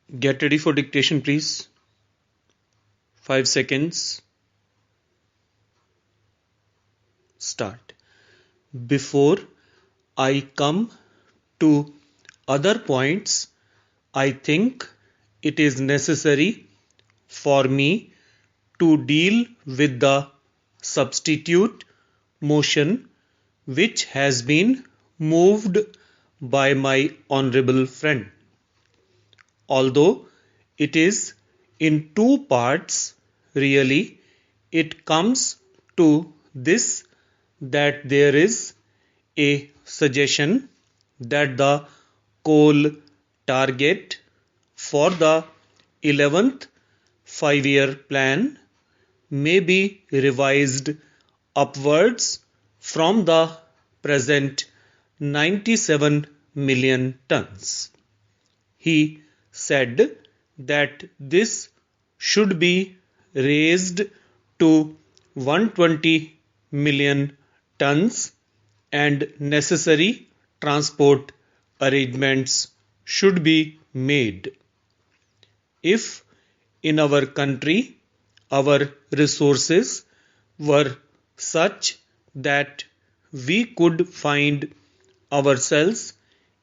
Get ready for dictation, please. 5 seconds. Start. Before I come to other points, I think it is necessary for me to deal with the substitute motion which has been moved by my honorable friend. Although it is in two parts, really, it comes to this, that there is a suggestion that the coal target for the 11th 5-year plan may be revised upwards from the present 97 million tons. He said that this should be raised to 120 million tons and necessary transport arrangements should be made. If in our country our resources were such that we could find ourselves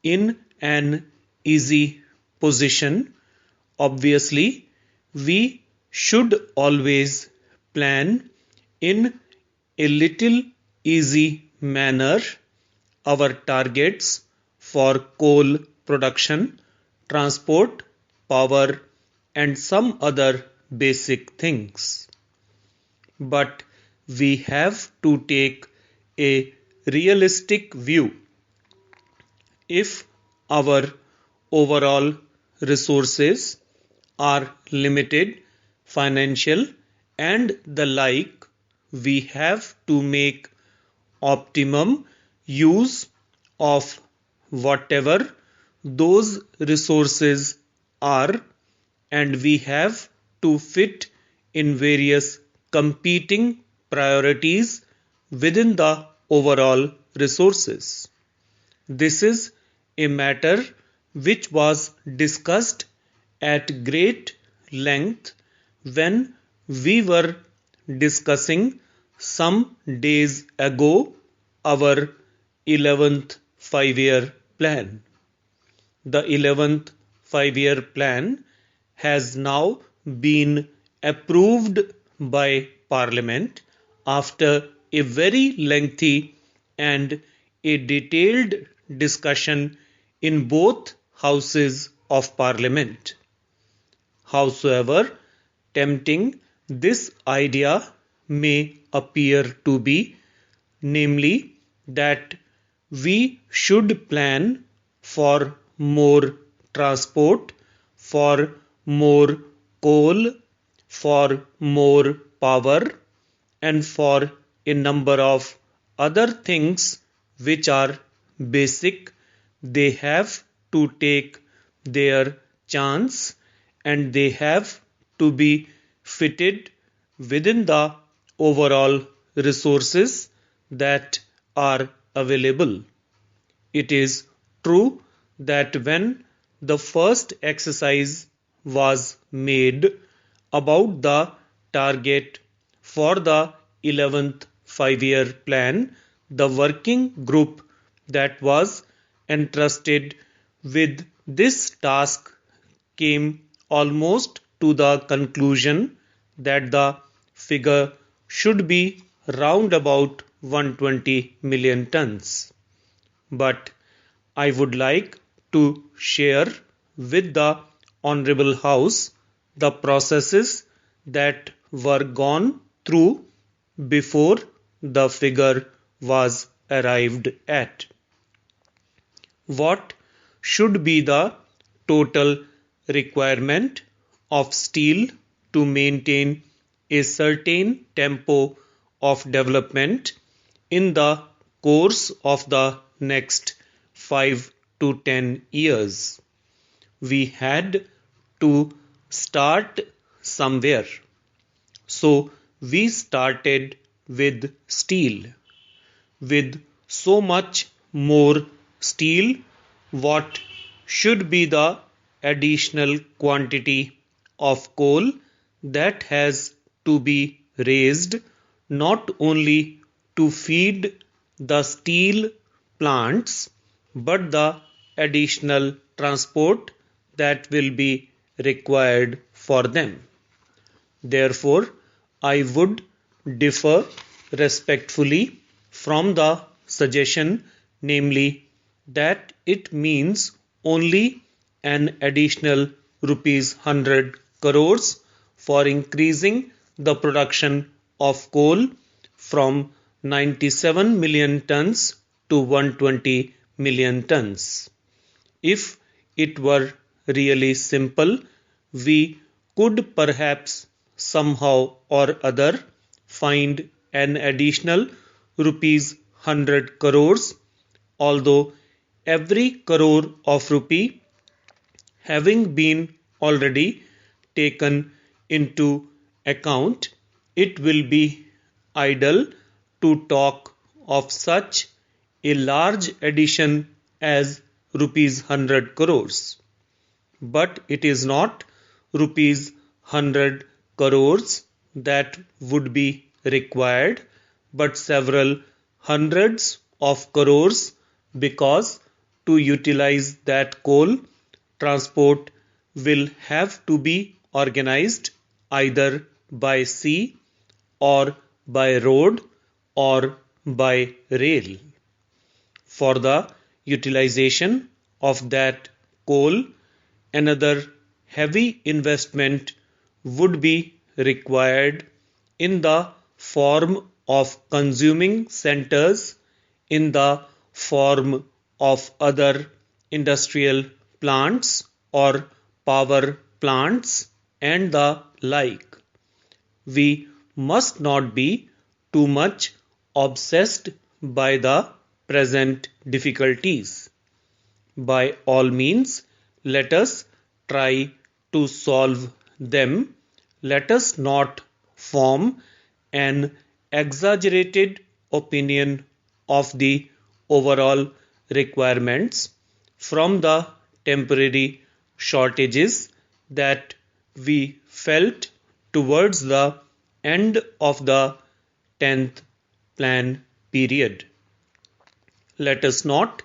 in an easy position, obviously we should always plan in a little easy manner our targets for coal production, transport, power, and some other basic things. But we have to take a realistic view. If our overall resources are limited, financial and the like, we have to make optimum use of whatever those resources are, and we have to fit in various competing priorities within the overall resources. This is a matter which was discussed at great length when we were discussing some days ago our 11th 5-year plan. The 11th 5-year plan has now been approved by Parliament after a very lengthy and a detailed discussion in both houses of Parliament. Howsoever tempting this idea may appear to be, namely that we should plan for more transport, for more coal, for more power, and for a number of other things which are basic, they have to take their chance and they have to be fitted within the overall resources that are available. It is true that when the first exercise was made about the target for the 11th 5-year plan, the working group that was entrusted with this task came almost to the conclusion that the figure should be round about 120 million tons. But I would like to share with the Honorable House the processes that were gone through before the figure was arrived at. What should be the total requirement of steel to maintain a certain tempo of development in the course of the next 5 to 10 years? We had to start somewhere. So we started with steel. With so much more steel, what should be the additional quantity of coal that has to be raised not only to feed the steel plants but the additional transport that will be required for them. Therefore, I would differ respectfully from the suggestion, namely that it means only an additional ₹100 crores for increasing the production of coal from 97 million tons to 120 million tons. If it were really simple, we could perhaps somehow or other find an additional ₹100 crores, although every crore of rupee having been already taken into account, it will be idle to talk of such a large addition as ₹100 crores. But it is not ₹100 crores that would be required, but several hundreds of crores, because to utilize that coal, transport will have to be organized either by sea or by road or by rail. For the utilization of that coal, another heavy investment would be required in the form of consuming centers, in the form of other industrial plants or power plants and the like. We must not be too much obsessed by the present difficulties. By all means, let us try to solve them. Let us not form an exaggerated opinion of the overall requirements from the temporary shortages that we felt towards the end of the 10th plan period. Let us not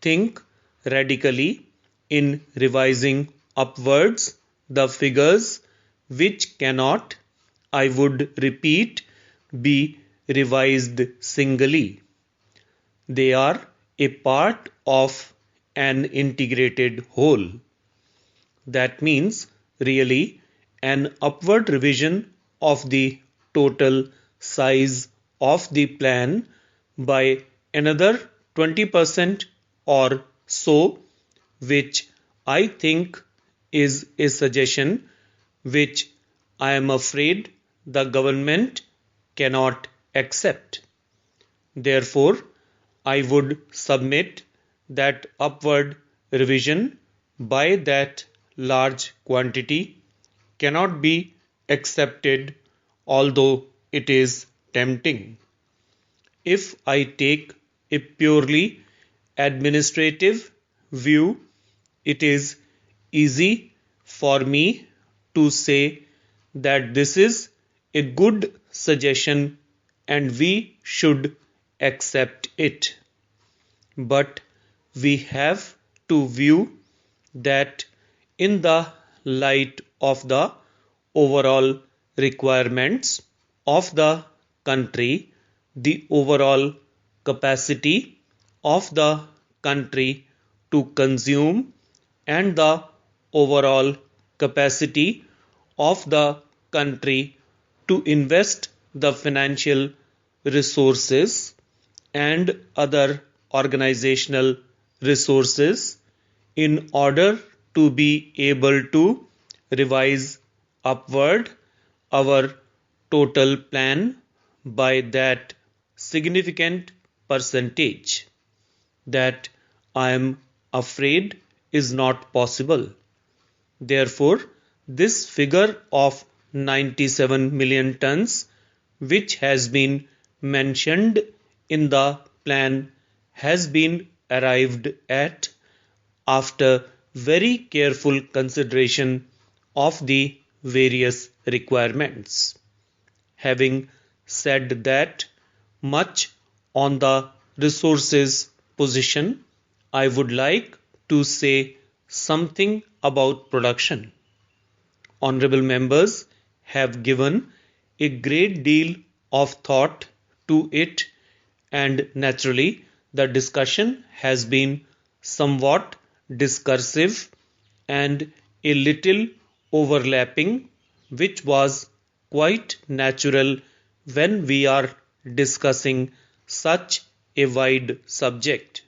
think radically in revising upwards the figures which cannot, I would repeat, be revised singly. They are a part of an integrated whole. That means really an upward revision of the total size of the plan by another 20% or so, which I think is a suggestion which I am afraid the government cannot accept. Therefore, I would submit that upward revision by that large quantity cannot be accepted, although it is tempting. If I take a purely administrative view, it is easy for me to say that this is a good suggestion and we should accept it. But we have to view that in the light of the overall requirements of the country, the overall capacity of the country to consume, and the overall capacity of the country to invest the financial resources and other organizational resources in order to be able to revise upward our total plan by that significant percentage, that I am afraid is not possible. Therefore, this figure of 97 million tons, which has been mentioned in the plan, has been arrived at after very careful consideration of the various requirements. Having said that much on the resources position, I would like to say something about production. Honorable members have given a great deal of thought to it, and naturally the discussion has been somewhat discursive and a little overlapping, which was quite natural when we are discussing such a wide subject.